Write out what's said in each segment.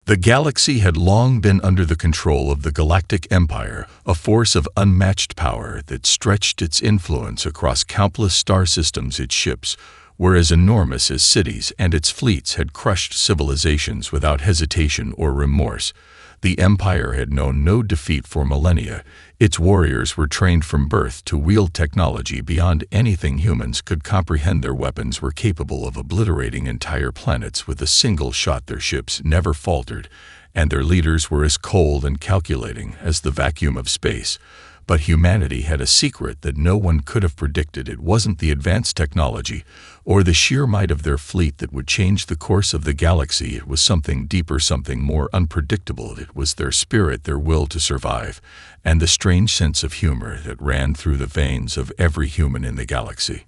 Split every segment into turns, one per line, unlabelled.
The galaxy had long been under the control of the Galactic Empire, a force of unmatched power that stretched its influence across countless star systems. Its ships were as enormous as cities, and its fleets had crushed civilizations without hesitation or remorse. The Empire had known no defeat for millennia. Its warriors were trained from birth to wield technology beyond anything humans could comprehend. Their weapons were capable of obliterating entire planets with a single shot. Their ships never faltered, and their leaders were as cold and calculating as the vacuum of space. But humanity had a secret that no one could have predicted. It wasn't the advanced technology or the sheer might of their fleet that would change the course of the galaxy. It was something deeper, something more unpredictable. It was their spirit, their will to survive, and the strange sense of humor that ran through the veins of every human in the galaxy.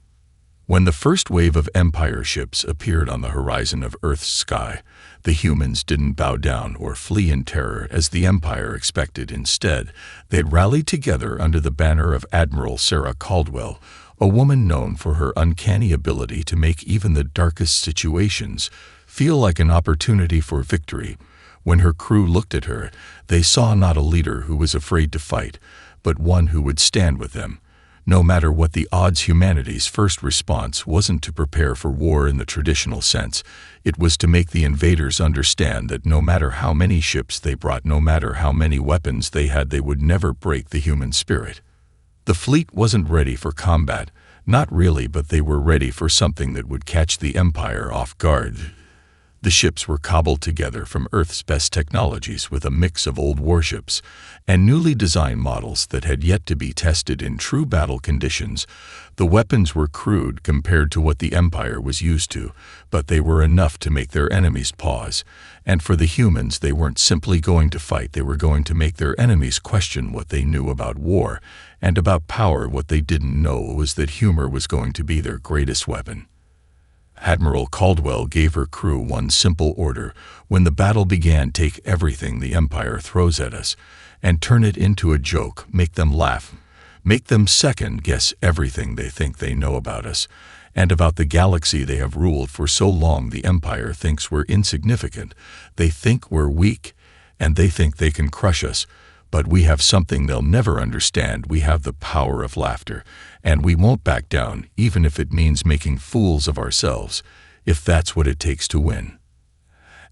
When the first wave of Empire ships appeared on the horizon of Earth's sky, the humans didn't bow down or flee in terror as the Empire expected. Instead, they'd rallied together under the banner of Admiral Sarah Caldwell, a woman known for her uncanny ability to make even the darkest situations feel like an opportunity for victory. When her crew looked at her, they saw not a leader who was afraid to fight, but one who would stand with them. No matter what the odds, humanity's first response wasn't to prepare for war in the traditional sense. It was to make the invaders understand that no matter how many ships they brought, no matter how many weapons they had, they would never break the human spirit. The fleet wasn't ready for combat, not really, but they were ready for something that would catch the Empire off guard. The ships were cobbled together from Earth's best technologies with a mix of old warships and newly designed models that had yet to be tested in true battle conditions. The weapons were crude compared to what the Empire was used to, but they were enough to make their enemies pause. And for the humans, they weren't simply going to fight, they were going to make their enemies question what they knew about war and about power. What they didn't know was that humor was going to be their greatest weapon. Admiral Caldwell gave her crew one simple order: when the battle began, take everything the Empire throws at us and turn it into a joke. Make them laugh. Make them second-guess everything they think they know about us and about the galaxy they have ruled for so long. The Empire thinks we're insignificant. They think we're weak, and they think they can crush us. But we have something they'll never understand. We have the power of laughter, and we won't back down, even if it means making fools of ourselves, if that's what it takes to win.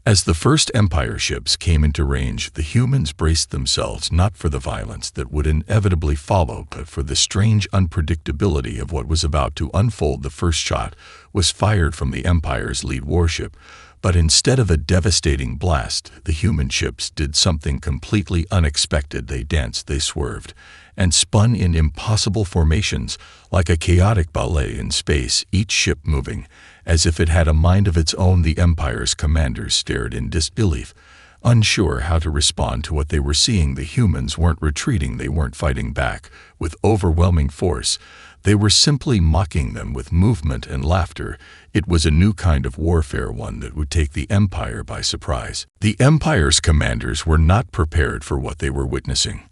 As the first Empire ships came into range, the humans braced themselves not for the violence that would inevitably follow, but for the strange unpredictability of what was about to unfold. The first shot was fired from the Empire's lead warship, but instead of a devastating blast, the human ships did something completely unexpected. They danced, they swerved, and spun in impossible formations, like a chaotic ballet in space, each ship moving as if it had a mind of its own. The Empire's commanders stared in disbelief, unsure how to respond to what they were seeing. The humans weren't retreating, they weren't fighting back with overwhelming force. They were simply mocking them with movement and laughter. It was a new kind of warfare, one that would take the Empire by surprise. The Empire's commanders were not prepared for what they were witnessing.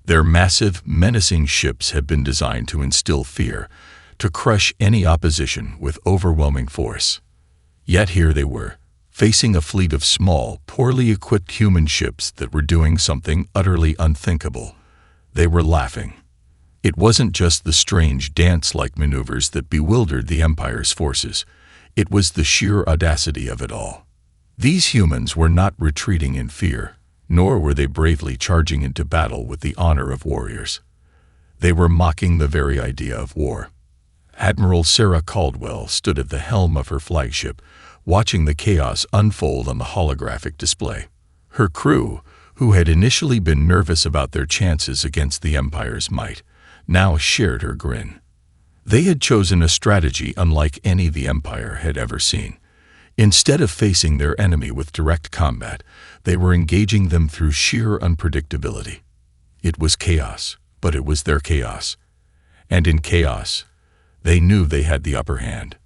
Their massive, menacing ships had been designed to instill fear, to crush any opposition with overwhelming force. Yet here they were, facing a fleet of small, poorly equipped human ships that were doing something utterly unthinkable. They were laughing. It wasn't just the strange dance-like maneuvers that bewildered the Empire's forces. It was the sheer audacity of it all. These humans were not retreating in fear, nor were they bravely charging into battle with the honor of warriors. They were mocking the very idea of war. Admiral Sarah Caldwell stood at the helm of her flagship, watching the chaos unfold on the holographic display. Her crew, who had initially been nervous about their chances against the Empire's might, now shared her grin. They had chosen a strategy unlike any the Empire had ever seen. Instead of facing their enemy with direct combat, they were engaging them through sheer unpredictability. It was chaos, but it was their chaos. And in chaos, they knew they had the upper hand.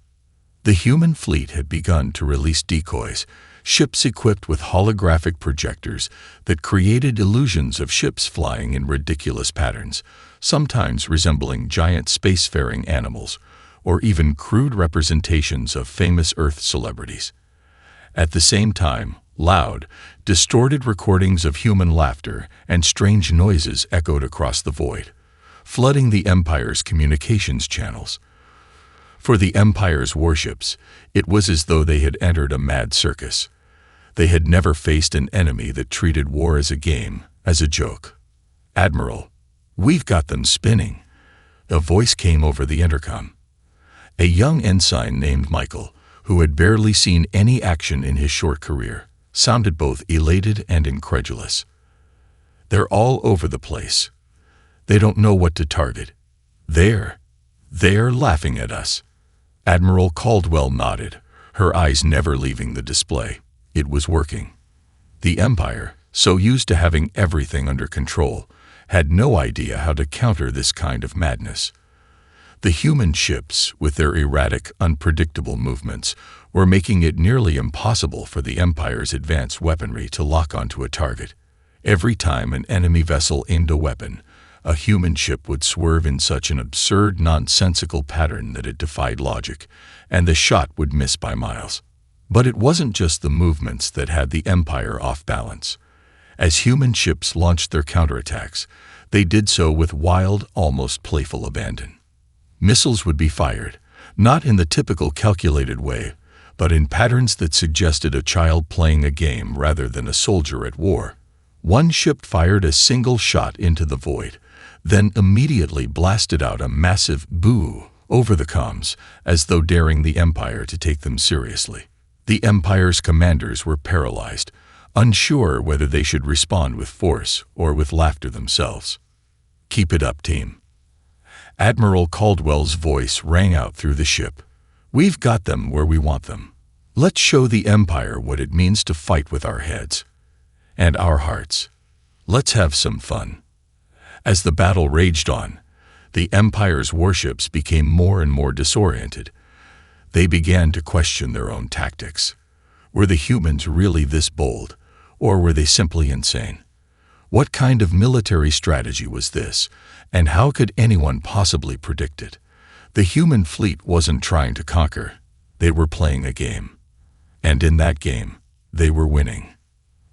The human fleet had begun to release decoys, ships equipped with holographic projectors that created illusions of ships flying in ridiculous patterns, sometimes resembling giant spacefaring animals, or even crude representations of famous Earth celebrities. At the same time, Loud, distorted recordings of human laughter and strange noises echoed across the void, flooding the Empire's communications channels. For the Empire's warships, it was as though they had entered a mad circus. They had never faced an enemy that treated war as a game, as a joke. "Admiral, we've got them spinning," a voice came over the intercom. A young ensign named Michael, who had barely seen any action in his short career, sounded both elated and incredulous. "They're all over the place. They don't know what to target. They're laughing at us." Admiral Caldwell nodded, her eyes never leaving the display. It was working. The Empire, so used to having everything under control, had no idea how to counter this kind of madness. The human ships, with their erratic, unpredictable movements, were making it nearly impossible for the Empire's advanced weaponry to lock onto a target. Every time an enemy vessel aimed a weapon, a human ship would swerve in such an absurd, nonsensical pattern that it defied logic, and the shot would miss by miles. But it wasn't just the movements that had the Empire off balance. As human ships launched their counterattacks, they did so with wild, almost playful abandon. Missiles would be fired, not in the typical calculated way, but in patterns that suggested a child playing a game rather than a soldier at war. One ship fired a single shot into the void, then immediately blasted out a massive boo over the comms, as though daring the Empire to take them seriously. The Empire's commanders were paralyzed, unsure whether they should respond with force or with laughter themselves. "Keep it up, team." Admiral Caldwell's voice rang out through the ship. "We've got them where we want them. Let's show the Empire what it means to fight with our heads and our hearts. Let's have some fun." As the battle raged on, the Empire's warships became more and more disoriented. They began to question their own tactics. Were the humans really this bold, or were they simply insane? What kind of military strategy was this, and how could anyone possibly predict it? The human fleet wasn't trying to conquer. They were playing a game. And in that game, they were winning.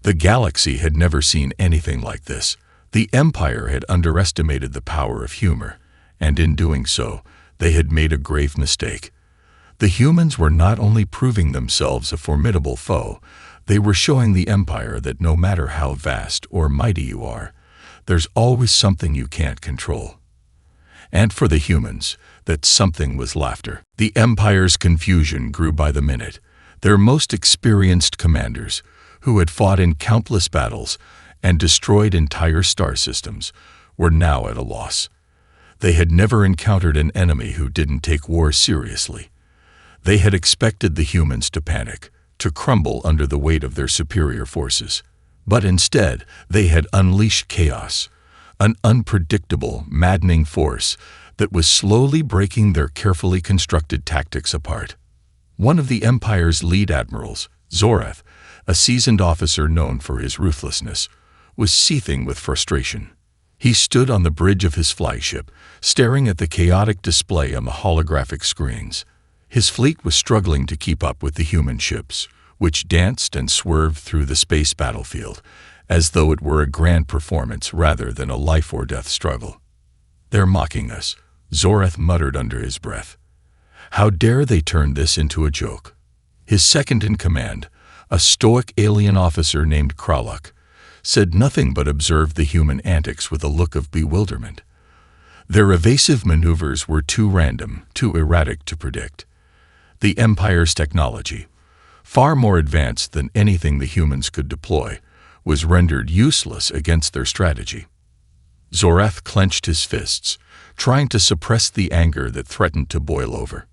The galaxy had never seen anything like this. The Empire had underestimated the power of humor, and in doing so, they had made a grave mistake. The humans were not only proving themselves a formidable foe, they were showing the Empire that no matter how vast or mighty you are, there's always something you can't control. And for the humans, that something was laughter. The Empire's confusion grew by the minute. Their most experienced commanders, who had fought in countless battles and destroyed entire star systems, were now at a loss. They had never encountered an enemy who didn't take war seriously. They had expected the humans to panic, to crumble under the weight of their superior forces. But instead, they had unleashed chaos, an unpredictable, maddening force that was slowly breaking their carefully constructed tactics apart. One of the Empire's lead admirals, Zorath, a seasoned officer known for his ruthlessness, was seething with frustration. He stood on the bridge of his flagship, staring at the chaotic display on the holographic screens. His fleet was struggling to keep up with the human ships, which danced and swerved through the space battlefield, as though it were a grand performance rather than a life-or-death struggle. "They're mocking us," Zorath muttered under his breath. "How dare they turn this into a joke?" His second-in-command, a stoic alien officer named Kraluk, said nothing but observed the human antics with a look of bewilderment. Their evasive maneuvers were too random, too erratic to predict. The Empire's technology, far more advanced than anything the humans could deploy, was rendered useless against their strategy. Zorath clenched his fists, trying to suppress the anger that threatened to boil over.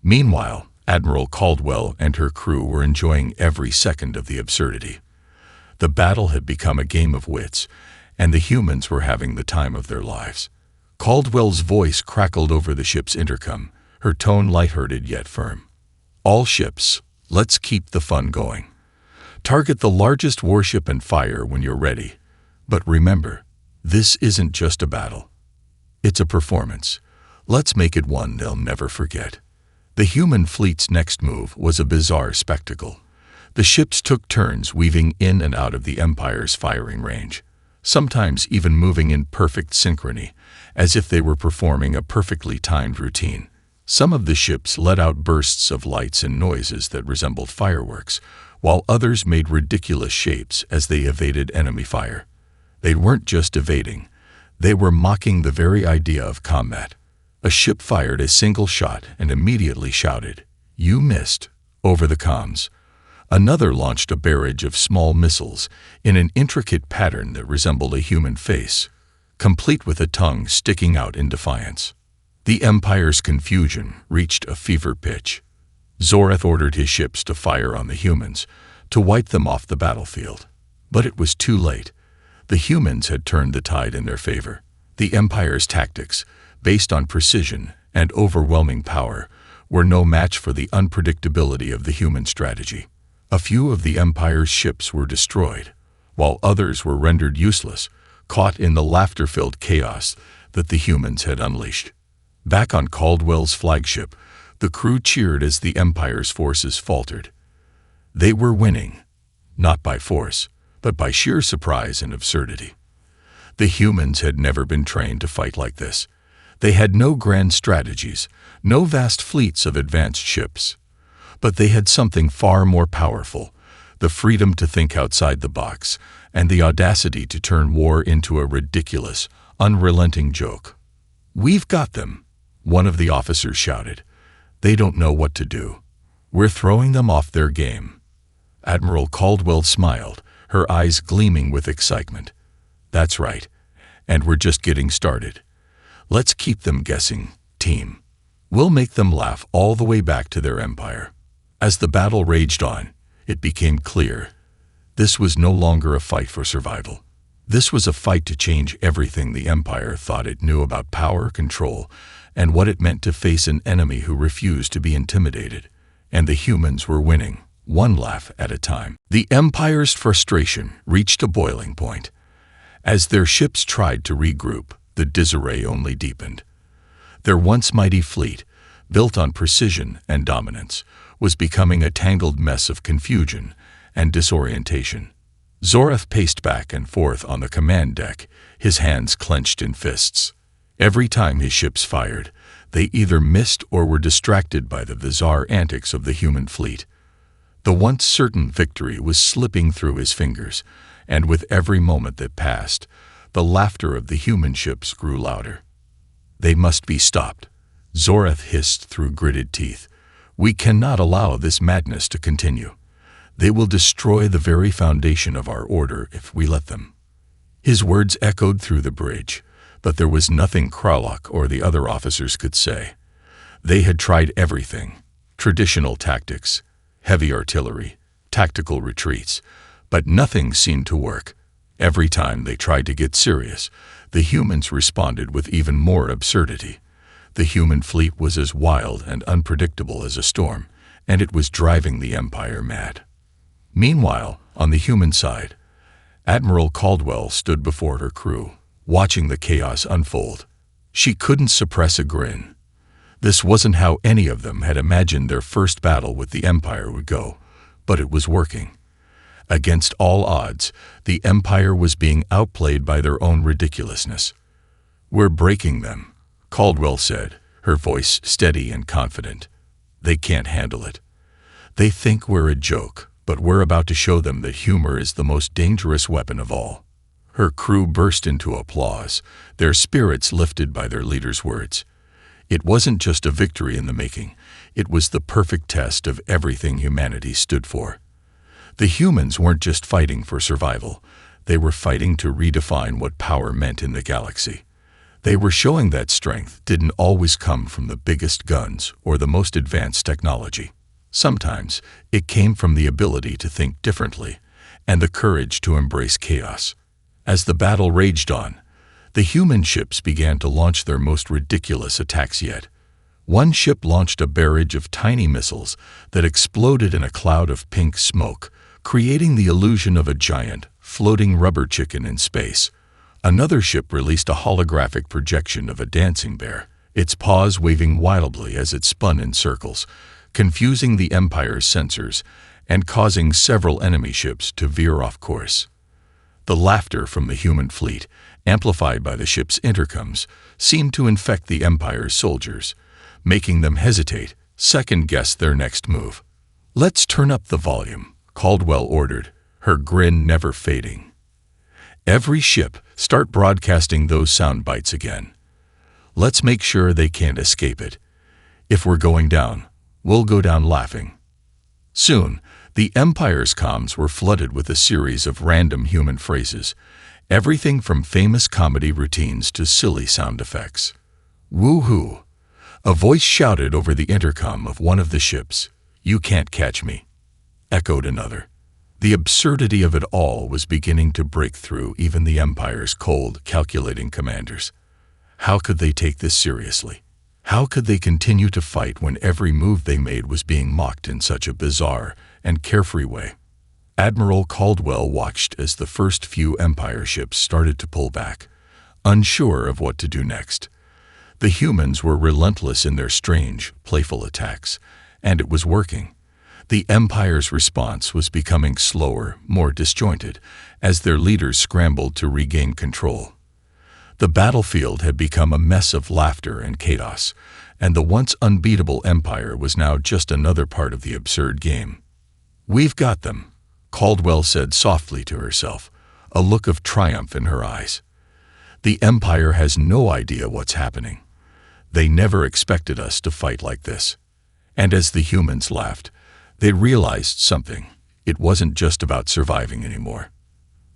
Meanwhile, Admiral Caldwell and her crew were enjoying every second of the absurdity. The battle had become a game of wits, and the humans were having the time of their lives. Caldwell's voice crackled over the ship's intercom, her tone lighthearted yet firm. "All ships, let's keep the fun going. Target the largest warship and fire when you're ready. But remember, this isn't just a battle. It's a performance. Let's make it one they'll never forget." The human fleet's next move was a bizarre spectacle. The ships took turns weaving in and out of the Empire's firing range, sometimes even moving in perfect synchrony, as if they were performing a perfectly timed routine. Some of the ships let out bursts of lights and noises that resembled fireworks, while others made ridiculous shapes as they evaded enemy fire. They weren't just evading, they were mocking the very idea of combat. A ship fired a single shot and immediately shouted, "You missed," over the comms. Another launched a barrage of small missiles in an intricate pattern that resembled a human face, complete with a tongue sticking out in defiance. The Empire's confusion reached a fever pitch. Zorath ordered his ships to fire on the humans, to wipe them off the battlefield. But it was too late. The humans had turned the tide in their favor. The Empire's tactics, based on precision and overwhelming power, were no match for the unpredictability of the human strategy. A few of the Empire's ships were destroyed, while others were rendered useless, caught in the laughter-filled chaos that the humans had unleashed. Back on Caldwell's flagship, the crew cheered as the Empire's forces faltered. They were winning, not by force, but by sheer surprise and absurdity. The humans had never been trained to fight like this. They had no grand strategies, no vast fleets of advanced ships. But they had something far more powerful, the freedom to think outside the box, and the audacity to turn war into a ridiculous, unrelenting joke. "We've got them," one of the officers shouted. "They don't know what to do. We're throwing them off their game." Admiral Caldwell smiled, her eyes gleaming with excitement. "That's right, and we're just getting started. Let's keep them guessing, team. We'll make them laugh all the way back to their empire." As the battle raged on, it became clear. This was no longer a fight for survival. This was a fight to change everything the Empire thought it knew about power, control, and what it meant to face an enemy who refused to be intimidated. And the humans were winning, one laugh at a time. The Empire's frustration reached a boiling point. As their ships tried to regroup, the disarray only deepened. Their once mighty fleet, built on precision and dominance, was becoming a tangled mess of confusion and disorientation. Zorath paced back and forth on the command deck, his hands clenched in fists. Every time his ships fired, they either missed or were distracted by the bizarre antics of the human fleet. The once certain victory was slipping through his fingers, and with every moment that passed, the laughter of the human ships grew louder. "They must be stopped," Zorath hissed through gritted teeth. "We cannot allow this madness to continue. They will destroy the very foundation of our order if we let them." His words echoed through the bridge, but there was nothing Kralok or the other officers could say. They had tried everything: traditional tactics, heavy artillery, tactical retreats, but nothing seemed to work. Every time they tried to get serious, the humans responded with even more absurdity. The human fleet was as wild and unpredictable as a storm, and it was driving the Empire mad. Meanwhile, on the human side, Admiral Caldwell stood before her crew, watching the chaos unfold. She couldn't suppress a grin. This wasn't how any of them had imagined their first battle with the Empire would go, but it was working. Against all odds, the Empire was being outplayed by their own ridiculousness. "We're breaking them," Caldwell said, her voice steady and confident. "They can't handle it. They think we're a joke, but we're about to show them that humor is the most dangerous weapon of all." Her crew burst into applause, their spirits lifted by their leader's words. It wasn't just a victory in the making, it was the perfect test of everything humanity stood for. The humans weren't just fighting for survival, they were fighting to redefine what power meant in the galaxy. They were showing that strength didn't always come from the biggest guns or the most advanced technology. Sometimes it came from the ability to think differently and the courage to embrace chaos. As the battle raged on, the human ships began to launch their most ridiculous attacks yet. One ship launched a barrage of tiny missiles that exploded in a cloud of pink smoke, creating the illusion of a giant, floating rubber chicken in space. Another ship released a holographic projection of a dancing bear, its paws waving wildly as it spun in circles, confusing the Empire's sensors and causing several enemy ships to veer off course. The laughter from the human fleet, amplified by the ship's intercoms, seemed to infect the Empire's soldiers, making them hesitate, second-guess their next move. "Let's turn up the volume," Caldwell ordered, her grin never fading. "Every ship, start broadcasting those sound bites again. Let's make sure they can't escape it. If we're going down, we'll go down laughing." Soon, the Empire's comms were flooded with a series of random human phrases, everything from famous comedy routines to silly sound effects. "Woo-hoo!" A voice shouted over the intercom of one of the ships. "You can't catch me," echoed another. The absurdity of it all was beginning to break through even the Empire's cold, calculating commanders. How could they take this seriously? How could they continue to fight when every move they made was being mocked in such a bizarre and carefree way? Admiral Caldwell watched as the first few Empire ships started to pull back, unsure of what to do next. The humans were relentless in their strange, playful attacks, and it was working. The Empire's response was becoming slower, more disjointed, as their leaders scrambled to regain control. The battlefield had become a mess of laughter and chaos, and the once unbeatable Empire was now just another part of the absurd game. "We've got them," Caldwell said softly to herself, a look of triumph in her eyes. "The Empire has no idea what's happening. They never expected us to fight like this." And as the humans laughed, they realized something. It wasn't just about surviving anymore.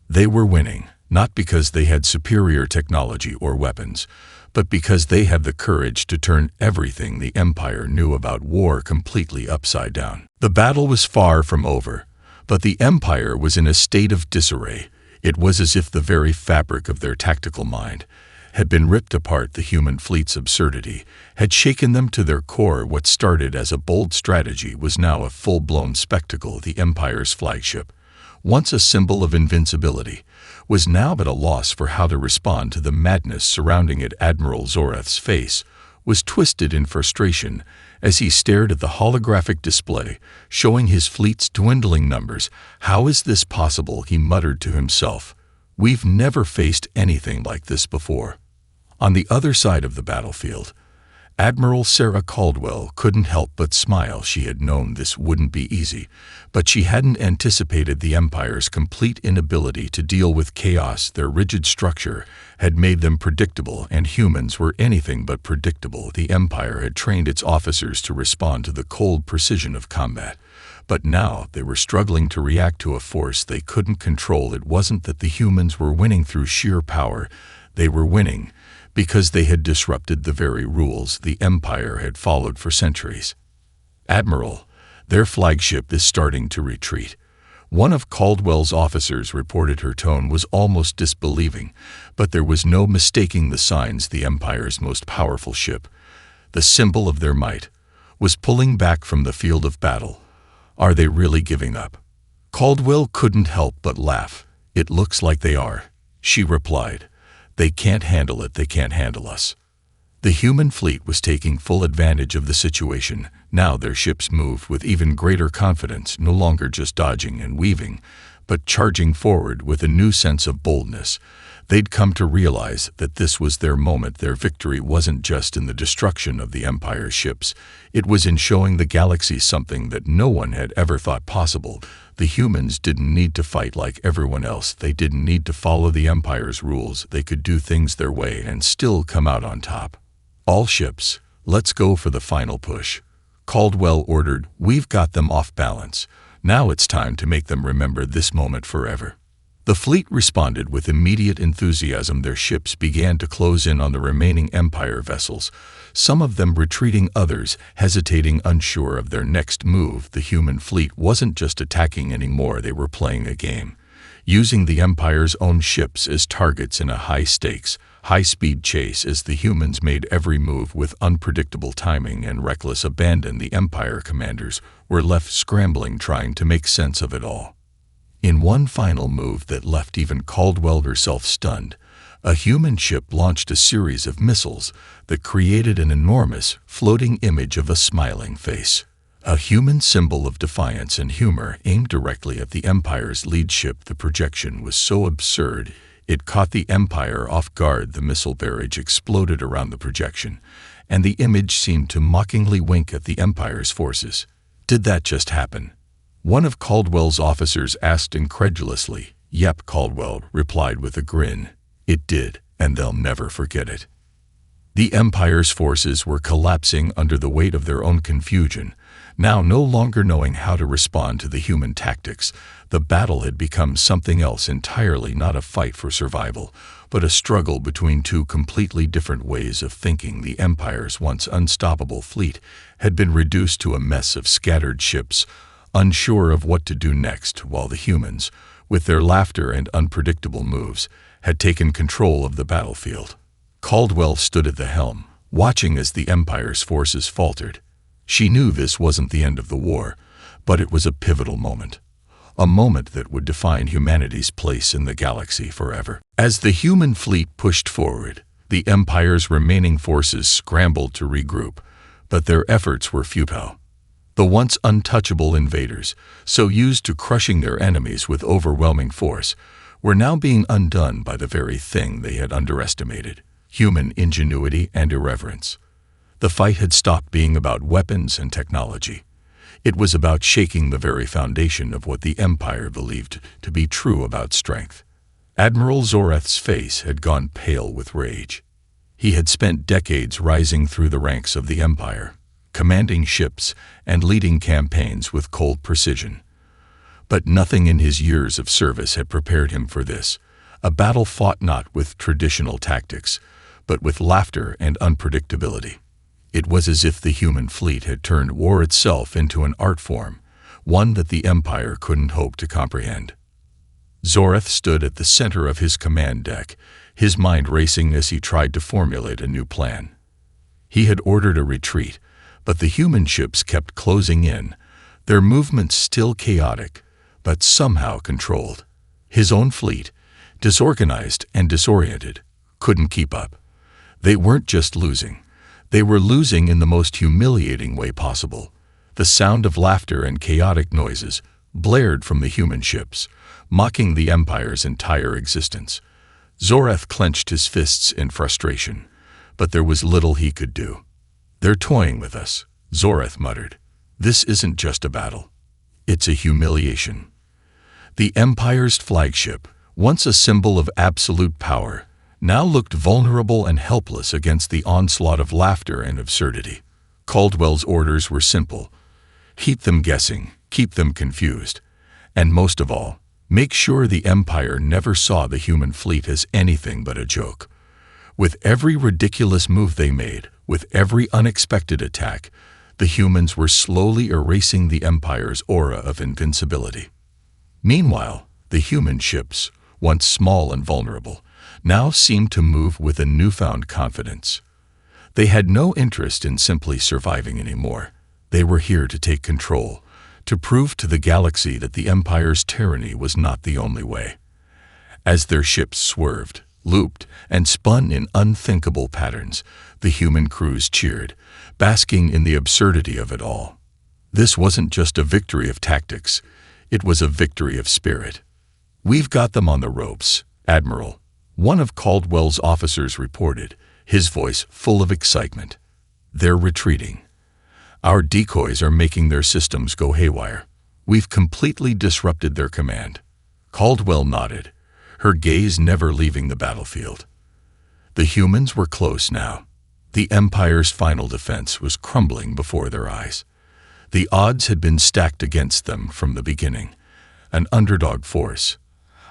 They were winning, not because they had superior technology or weapons, but because they had the courage to turn everything the Empire knew about war completely upside down. The battle was far from over, but the Empire was in a state of disarray. It was as if the very fabric of their tactical mind had been ripped apart. The human fleet's absurdity had shaken them to their core. What started as a bold strategy was now a full-blown spectacle. The Empire's flagship, once a symbol of invincibility, was now at a loss for how to respond to the madness surrounding it. Admiral Zorath's face was twisted in frustration as he stared at the holographic display, showing his fleet's dwindling numbers. "How is this possible?" he muttered to himself. "We've never faced anything like this before." On the other side of the battlefield, Admiral Sarah Caldwell couldn't help but smile. She had known this wouldn't be easy, but she hadn't anticipated the Empire's complete inability to deal with chaos. Their rigid structure had made them predictable, and humans were anything but predictable. The Empire had trained its officers to respond to the cold precision of combat, but now they were struggling to react to a force they couldn't control. It wasn't that the humans were winning through sheer power. They were winning because they had disrupted the very rules the Empire had followed for centuries. "Admiral, their flagship is starting to retreat," one of Caldwell's officers reported. Her tone was almost disbelieving, but there was no mistaking the signs. The Empire's most powerful ship, the symbol of their might, was pulling back from the field of battle. "Are they really giving up?" Caldwell couldn't help but laugh. "It looks like they are," she replied. "They can't handle it. They can't handle us." The human fleet was taking full advantage of the situation. Now their ships moved with even greater confidence, no longer just dodging and weaving, but charging forward with a new sense of boldness. They'd come to realize that this was their moment. Their victory wasn't just in the destruction of the Empire's ships. It was in showing the galaxy something that no one had ever thought possible. The humans didn't need to fight like everyone else. They didn't need to follow the Empire's rules. They could do things their way and still come out on top. "All ships, let's go for the final push," Caldwell ordered. "We've got them off balance. Now it's time to make them remember this moment forever." The fleet responded with immediate enthusiasm. Their ships began to close in on the remaining Empire vessels, some of them retreating, others hesitating, unsure of their next move. The human fleet wasn't just attacking anymore. They were playing a game, using the Empire's own ships as targets in a high-stakes, high-speed chase. As the humans made every move with unpredictable timing and reckless abandon, the Empire commanders were left scrambling, trying to make sense of it all. In one final move that left even Caldwell herself stunned, a human ship launched a series of missiles that created an enormous, floating image of a smiling face. A human symbol of defiance and humor aimed directly at the Empire's lead ship. The projection was so absurd, it caught the Empire off guard. The missile barrage exploded around the projection, and the image seemed to mockingly wink at the Empire's forces. "Did that just happen?" one of Caldwell's officers asked incredulously. "Yep," Caldwell replied with a grin. "It did, and they'll never forget it." The Empire's forces were collapsing under the weight of their own confusion, now no longer knowing how to respond to the human tactics. The battle had become something else entirely, not a fight for survival, but a struggle between two completely different ways of thinking. The Empire's once unstoppable fleet had been reduced to a mess of scattered ships, unsure of what to do next, while the humans, with their laughter and unpredictable moves, had taken control of the battlefield. Caldwell stood at the helm, watching as the Empire's forces faltered. She knew this wasn't the end of the war, but it was a pivotal moment. A moment that would define humanity's place in the galaxy forever. As the human fleet pushed forward, the Empire's remaining forces scrambled to regroup, but their efforts were futile. The once untouchable invaders, so used to crushing their enemies with overwhelming force, were now being undone by the very thing they had underestimated: human ingenuity and irreverence. The fight had stopped being about weapons and technology. It was about shaking the very foundation of what the Empire believed to be true about strength. Admiral Zoreth's face had gone pale with rage. He had spent decades rising through the ranks of the Empire, commanding ships and leading campaigns with cold precision. But nothing in his years of service had prepared him for this, a battle fought not with traditional tactics, but with laughter and unpredictability. It was as if the human fleet had turned war itself into an art form, one that the Empire couldn't hope to comprehend. Zoreth stood at the center of his command deck, his mind racing as he tried to formulate a new plan. He had ordered a retreat, but the human ships kept closing in, their movements still chaotic, but somehow controlled. His own fleet, disorganized and disoriented, couldn't keep up. They weren't just losing. They were losing in the most humiliating way possible. The sound of laughter and chaotic noises blared from the human ships, mocking the Empire's entire existence. Zoreth clenched his fists in frustration, but there was little he could do. "They're toying with us," Zoreth muttered. "This isn't just a battle. It's a humiliation." The Empire's flagship, once a symbol of absolute power, now looked vulnerable and helpless against the onslaught of laughter and absurdity. Caldwell's orders were simple: keep them guessing, keep them confused, and most of all, make sure the Empire never saw the human fleet as anything but a joke. With every ridiculous move they made, with every unexpected attack, the humans were slowly erasing the Empire's aura of invincibility. Meanwhile, the human ships, once small and vulnerable, now seemed to move with a newfound confidence. They had no interest in simply surviving anymore. They were here to take control, to prove to the galaxy that the Empire's tyranny was not the only way. As their ships swerved, looped, and spun in unthinkable patterns, the human crews cheered, basking in the absurdity of it all. This wasn't just a victory of tactics, it was a victory of spirit. "We've got them on the ropes, Admiral," one of Caldwell's officers reported, his voice full of excitement. "They're retreating. Our decoys are making their systems go haywire. We've completely disrupted their command." Caldwell nodded, her gaze never leaving the battlefield. The humans were close now. The Empire's final defense was crumbling before their eyes. The odds had been stacked against them from the beginning. An underdog force,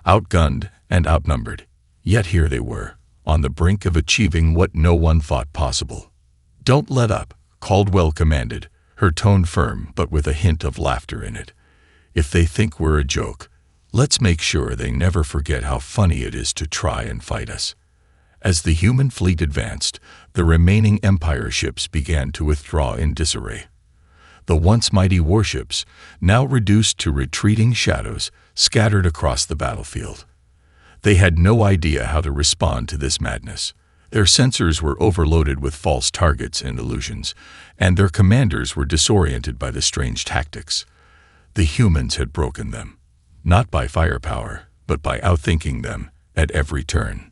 outgunned and outnumbered. Yet here they were, on the brink of achieving what no one thought possible. "Don't let up," Caldwell commanded, her tone firm but with a hint of laughter in it. "If they think we're a joke, let's make sure they never forget how funny it is to try and fight us." As the human fleet advanced, the remaining Empire ships began to withdraw in disarray. The once mighty warships, now reduced to retreating shadows, scattered across the battlefield. They had no idea how to respond to this madness. Their sensors were overloaded with false targets and illusions, and their commanders were disoriented by the strange tactics. The humans had broken them, not by firepower, but by outthinking them at every turn.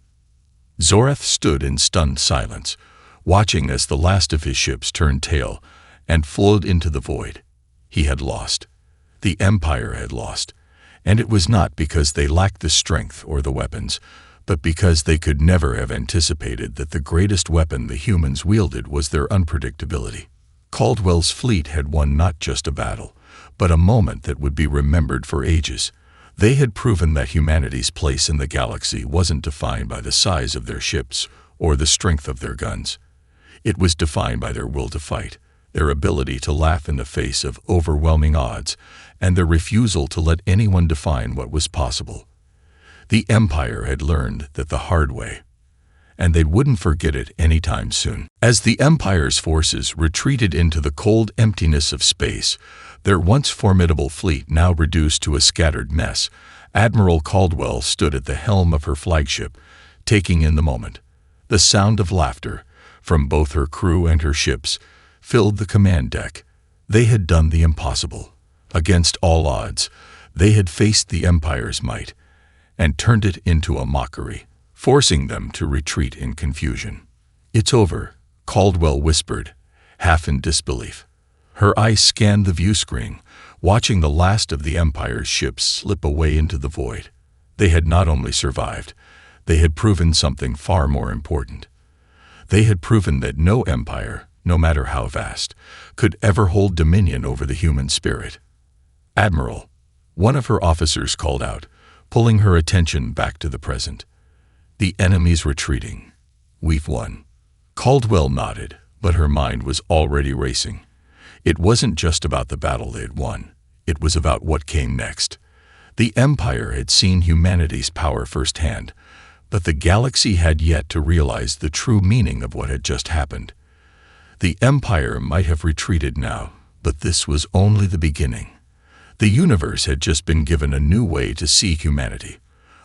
Zorath stood in stunned silence, watching as the last of his ships turned tail and flowed into the void. He had lost. The Empire had lost, and it was not because they lacked the strength or the weapons, but because they could never have anticipated that the greatest weapon the humans wielded was their unpredictability. Caldwell's fleet had won not just a battle, but a moment that would be remembered for ages. They had proven that humanity's place in the galaxy wasn't defined by the size of their ships or the strength of their guns. It was defined by their will to fight, their ability to laugh in the face of overwhelming odds, and their refusal to let anyone define what was possible. The Empire had learned that the hard way, and they wouldn't forget it anytime soon. As the Empire's forces retreated into the cold emptiness of space, their once formidable fleet now reduced to a scattered mess, Admiral Caldwell stood at the helm of her flagship, taking in the moment. The sound of laughter, from both her crew and her ships, filled the command deck. They had done the impossible. Against all odds, they had faced the Empire's might and turned it into a mockery, forcing them to retreat in confusion. "It's over," Caldwell whispered, half in disbelief. Her eyes scanned the view screen, watching the last of the Empire's ships slip away into the void. They had not only survived, they had proven something far more important. They had proven that no empire, no matter how vast, could ever hold dominion over the human spirit. "Admiral," one of her officers called out, pulling her attention back to the present. "The enemy's retreating. We've won." Caldwell nodded, but her mind was already racing. It wasn't just about the battle they had won. It was about what came next. The Empire had seen humanity's power firsthand, but the galaxy had yet to realize the true meaning of what had just happened. The Empire might have retreated now, but this was only the beginning. The universe had just been given a new way to see humanity,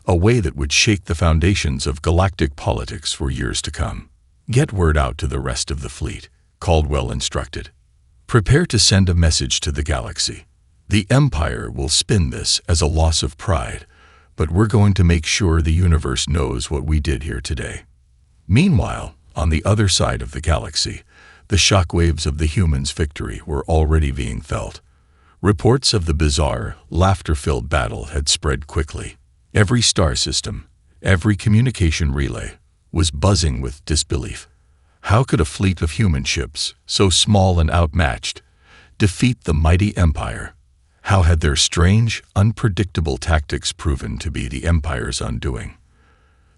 a way that would shake the foundations of galactic politics for years to come. "Get word out to the rest of the fleet," Caldwell instructed. "Prepare to send a message to the galaxy. The Empire will spin this as a loss of pride, but we're going to make sure the universe knows what we did here today." Meanwhile, on the other side of the galaxy, the shockwaves of the humans' victory were already being felt. Reports of the bizarre, laughter-filled battle had spread quickly. Every star system, every communication relay, was buzzing with disbelief. How could a fleet of human ships, so small and outmatched, defeat the mighty Empire? How had their strange, unpredictable tactics proven to be the Empire's undoing?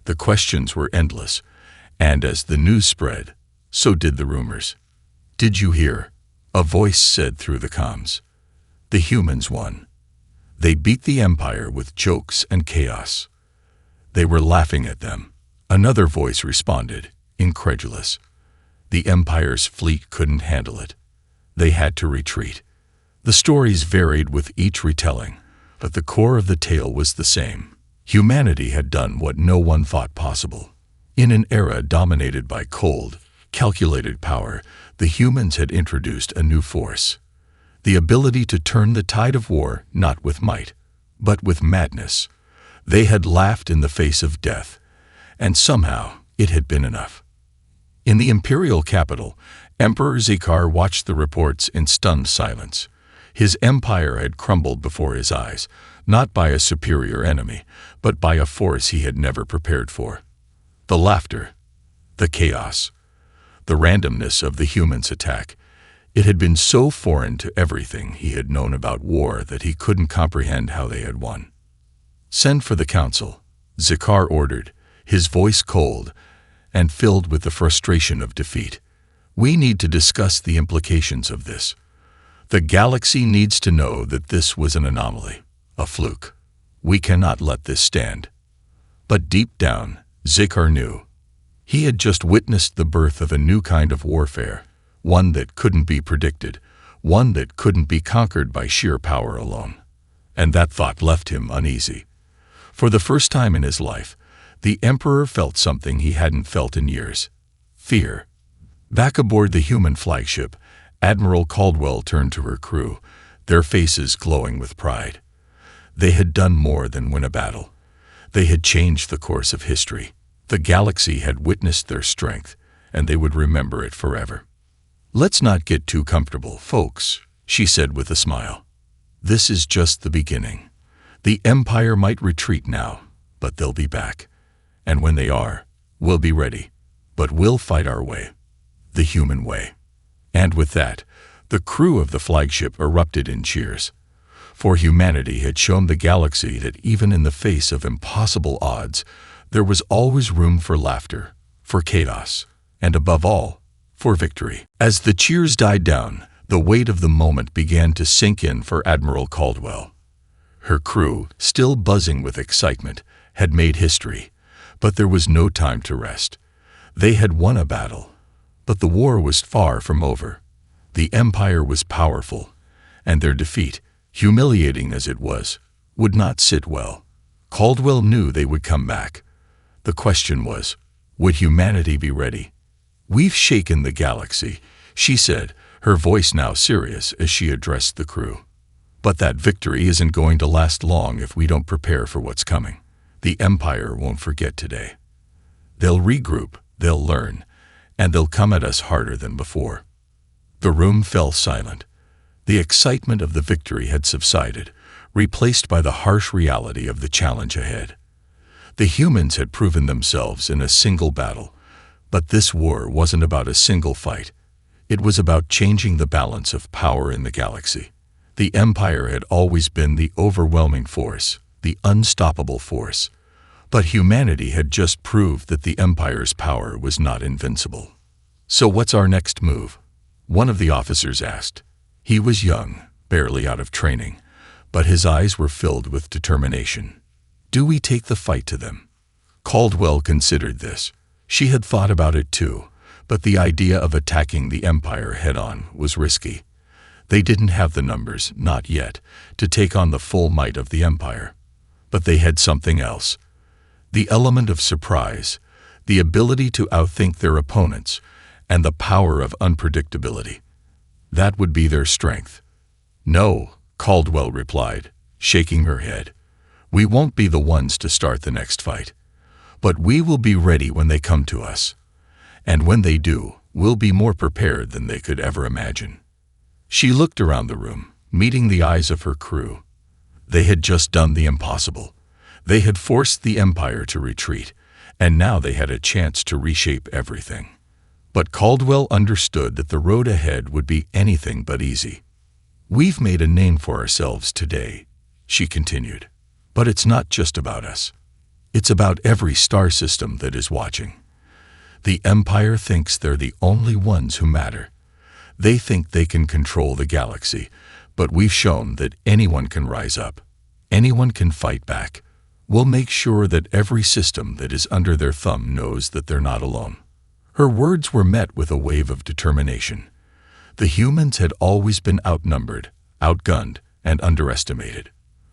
The questions were endless, and as the news spread, so did the rumors. "Did you hear?" a voice said through the comms. "The humans won. They beat the Empire with jokes and chaos. They were laughing at them." Another voice responded, incredulous. "The Empire's fleet couldn't handle it. They had to retreat." The stories varied with each retelling, but the core of the tale was the same. Humanity had done what no one thought possible. In an era dominated by cold, calculated power, the humans had introduced a new force. The ability to turn the tide of war not with might, but with madness. They had laughed in the face of death, and somehow it had been enough. In the imperial capital, Emperor Zekar watched the reports in stunned silence. His empire had crumbled before his eyes, not by a superior enemy, but by a force he had never prepared for. The laughter, the chaos, the randomness of the humans' attack. It had been so foreign to everything he had known about war that he couldn't comprehend how they had won. "Send for the council," Zekar ordered, his voice cold and filled with the frustration of defeat. "We need to discuss the implications of this. The galaxy needs to know that this was an anomaly, a fluke. We cannot let this stand." But deep down, Zekar knew. He had just witnessed the birth of a new kind of warfare, one that couldn't be predicted, one that couldn't be conquered by sheer power alone. And that thought left him uneasy. For the first time in his life, The Emperor felt something he hadn't felt in years: fear. Back aboard the human flagship, Admiral Caldwell turned to her crew, their faces glowing with pride. They had done more than win a battle. They had changed the course of history. The galaxy had witnessed their strength, and they would remember it forever. "Let's not get too comfortable, folks," she said with a smile. "This is just the beginning. The Empire might retreat now, but they'll be back. And when they are, we'll be ready. But we'll fight our way. The human way." And with that, the crew of the flagship erupted in cheers. For humanity had shown the galaxy that even in the face of impossible odds, there was always room for laughter, for chaos, and above all, for victory. As the cheers died down, the weight of the moment began to sink in for Admiral Caldwell. Her crew, still buzzing with excitement, had made history, but there was no time to rest. They had won a battle, but the war was far from over. The Empire was powerful, and their defeat, humiliating as it was, would not sit well. Caldwell knew they would come back. The question was, would humanity be ready? "We've shaken the galaxy," she said, her voice now serious as she addressed the crew. "But that victory isn't going to last long if we don't prepare for what's coming. The Empire won't forget today. They'll regroup, they'll learn, and they'll come at us harder than before." The room fell silent. The excitement of the victory had subsided, replaced by the harsh reality of the challenge ahead. The humans had proven themselves in a single battle, but this war wasn't about a single fight. It was about changing the balance of power in the galaxy. The Empire had always been the overwhelming force, the unstoppable force, but humanity had just proved that the Empire's power was not invincible. "So what's our next move?" one of the officers asked. He was young, barely out of training, but his eyes were filled with determination. "Do we take the fight to them?" Caldwell considered this. She had thought about it too, but the idea of attacking the Empire head-on was risky. They didn't have the numbers, not yet, to take on the full might of the Empire. But they had something else. The element of surprise, the ability to outthink their opponents, and the power of unpredictability. That would be their strength. "No," Caldwell replied, shaking her head. "We won't be the ones to start the next fight. But we will be ready when they come to us. And when they do, we'll be more prepared than they could ever imagine." She looked around the room, meeting the eyes of her crew. They had just done the impossible. They had forced the Empire to retreat, and now they had a chance to reshape everything. But Caldwell understood that the road ahead would be anything but easy. "We've made a name for ourselves today," she continued. "But it's not just about us. It's about every star system that is watching. The Empire thinks they're the only ones who matter. They think they can control the galaxy, but we've shown that anyone can rise up. Anyone can fight back. We'll make sure that every system that is under their thumb knows that they're not alone." Her words were met with a wave of determination. The humans had always been outnumbered, outgunned, and underestimated.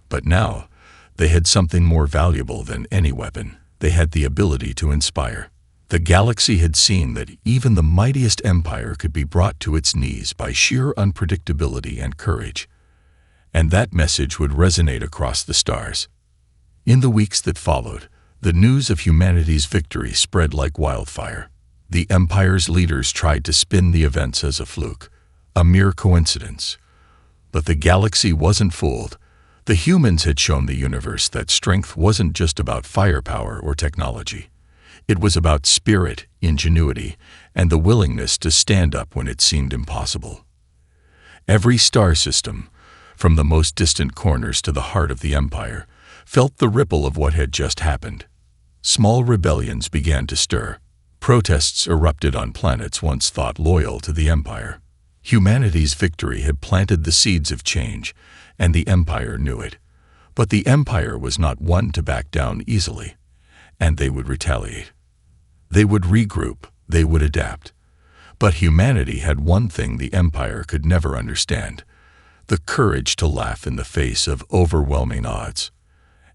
But now, they had something more valuable than any weapon. They had the ability to inspire. The galaxy had seen that even the mightiest empire could be brought to its knees by sheer unpredictability and courage. And that message would resonate across the stars. In the weeks that followed, the news of humanity's victory spread like wildfire. The Empire's leaders tried to spin the events as a fluke, a mere coincidence. But the galaxy wasn't fooled. The humans had shown the universe that strength wasn't just about firepower or technology. It was about spirit, ingenuity, and the willingness to stand up when it seemed impossible. Every star system, from the most distant corners to the heart of the Empire, felt the ripple of what had just happened. Small rebellions began to stir. Protests erupted on planets once thought loyal to the Empire. Humanity's victory had planted the seeds of change, and the Empire knew it. But the Empire was not one to back down easily, and they would retaliate. They would regroup, they would adapt. But humanity had one thing the Empire could never understand: the courage to laugh in the face of overwhelming odds.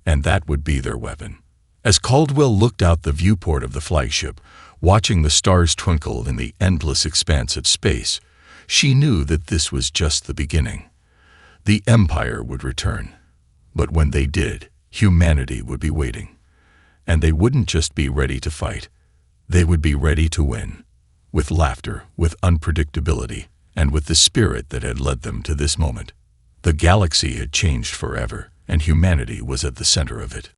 And that would be their weapon. As Caldwell looked out the viewport of the flagship, watching the stars twinkle in the endless expanse of space, she knew that this was just the beginning. The Empire would return. But when they did, humanity would be waiting. And they wouldn't just be ready to fight. They would be ready to win. With laughter, with unpredictability, and with the spirit that had led them to this moment. The galaxy had changed forever, and humanity was at the center of it.